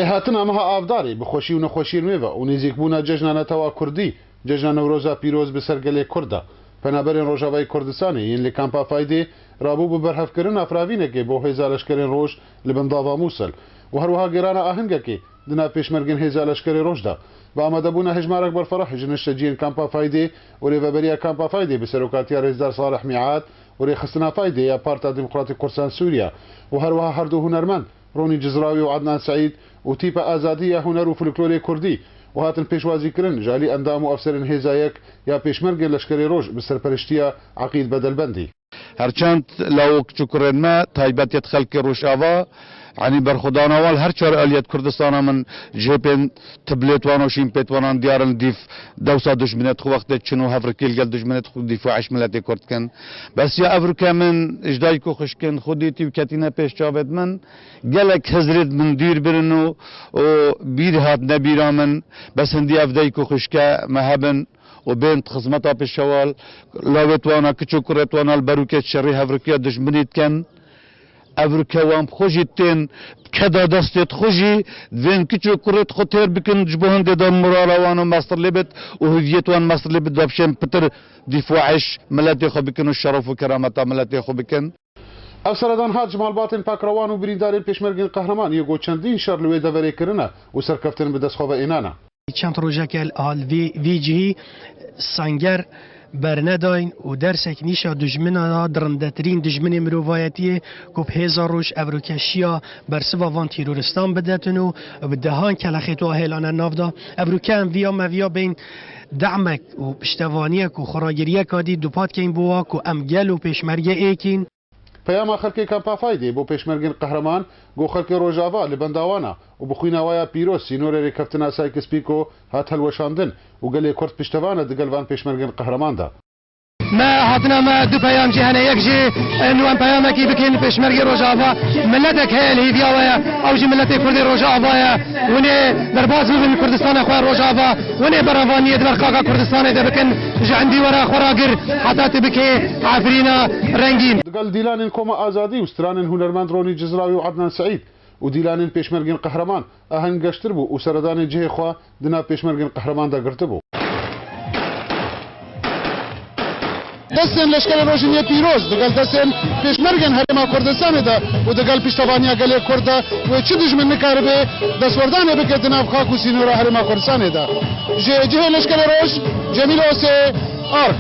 هاتنا مها ئابداری بخۆشی و نەخۆشی نوێوە و نزیکبوونە جەژنانەتەوا کوردی جەژنە نەورۆزە پیرۆز بە سەرگەلێ کوردە پەنابەرێن ڕۆژاوای کوردستانی یین لە کامپا فایدێ ڕابوو بە بەرهەفکردن ئافراوینێکێ بۆ هێزا لەشکرێن ڕۆژ لە بەنداڤا مووسڵ و هەروەها گێرانە ئاهەنگەکێ دنا پێشمەرگن هێزا لەشکرێ ڕۆژدا بە ئامادەبوونە هەژمارێک بەرفەڕە هەژنشە جیین کامپا فایدێ و رێڤەبەریە کامپا فایدێ بە سەرۆکاتیە ڕێزدار ساڵح میعاد و رێخستنا فایدێ یا پارتا دیموکراتی کوردستان سووریا و هەروەها هەردوو هونەرمەند ڕۆنی جزراوی و عەدنان سەعید و تیپە ئازادیە هونەر و فولکلۆری کوردی و هاتن پێشوازیکردن ژالی ئەندام و ئەفسەرن هێزایەک یا پێشمەرگە لەشکرێ ڕۆژ بە سەرپەرشتیە عەقیل بەدەلبەندی هەرچەند لەو کچوکڕێنمە تایبەتێت خەڵکی ڕۆژاوا عنی برخودانوال هر چهار آلیت کردستان من جپن تبلیت وانوشیم پتوانان دیارن دیف دوسا دشمنت خو وقت چنو هفرکیل گل دشمنت خو دفاعش ملت کرد کن بس یا افریقا من اجدای کو خشکن خودی تیو کتینا پیش چابد من گلک حضرت من دیر برنو و بیر هات نبیرا من بس هندی افدای کو خشکه مهبن و بنت خدمتا پیشوال لاوت وانا کچو کرت وانا البروکت شری هفرکیا دشمنیت کن افریقا وام خوشیتن کدا دستت خوشی وین کچو کرت خطر بکن جبهن دادن مرالاوانو مستر لبت و هویتوان مستر لبت دابشن پتر دفاعش ملتی خو بکن و شرف و کرامتا ملتی خو بکن ئەفسەرەدان هات جمال باتن پاکڕەوان و بریندارین پێشمەرگین قەهرەمان یەکۆ چەندین شەڕ لەوێ دەڤەرێکردنە و سەرکەفتن بەدەستخۆ بە ئێنانە چەند ڕۆژێکە هاڵ ویجی سەنگەر برنداین و درسک نیشا دجمنا درندترین دجمن مروایتی کوب هزار روش افروکشیا برسوا وان تیرورستان بدتنو و بدهان کلخیتو هلان نافدا افروکان ویا مویا بین دعمک و پشتوانیک و خراگریه کادی دوپات کین بواک و امگل و پیشمرگه ایکین پەیاما خەڵکی کامپا فایدێ بۆ پێشمەرگن قەهرەمان بۆ خەڵکی ڕۆژاوا لە بەنداوانە و بخوینەوەیە پیرۆز سینۆرە ڕێکەفتنا سایکسپیکۆ هات هەلوەشاندن و گەلێ کورد پشتەوانە دەگەلوان پێشمەرگن قەهرەماندا ما هاتنا ما دو پیام جهنه یک جی نوان پیام کی بکن پشمرگی روجاوا ملتک هل هیویا او جی ملت کرد روجاوا ونه درباز من کردستان خو روجاوا ونه بروانی در قاقا کردستان ده بکن جندی ورا خوراگر حتی تبکی عفرینا رنگین قال دیلان کوما آزادی و ستران هنرمند رونی جزراوی و عدنان سعید و دیلان پێشمەرگین قەهرەمان ئاهەنگەشتر بوو و سەردانی جێی خوا دنا پێشمەرگین قەهرەماندا گرتە بوو دەستێن لەشکرە ڕۆژنیە پیرۆز دەگەڵ دەستێن پێشمەرگن هەرێما کوردستانێدا و دەگەڵ پشتەوانیا گەلێ کوردە و چ دژمن نکاربێ دەسوەردانێ بکرێت ناو خاک و سینۆرە هەرێما کوردستانێدا جێ لەشکرە ڕۆژ جەمیل ئۆسێ ئارک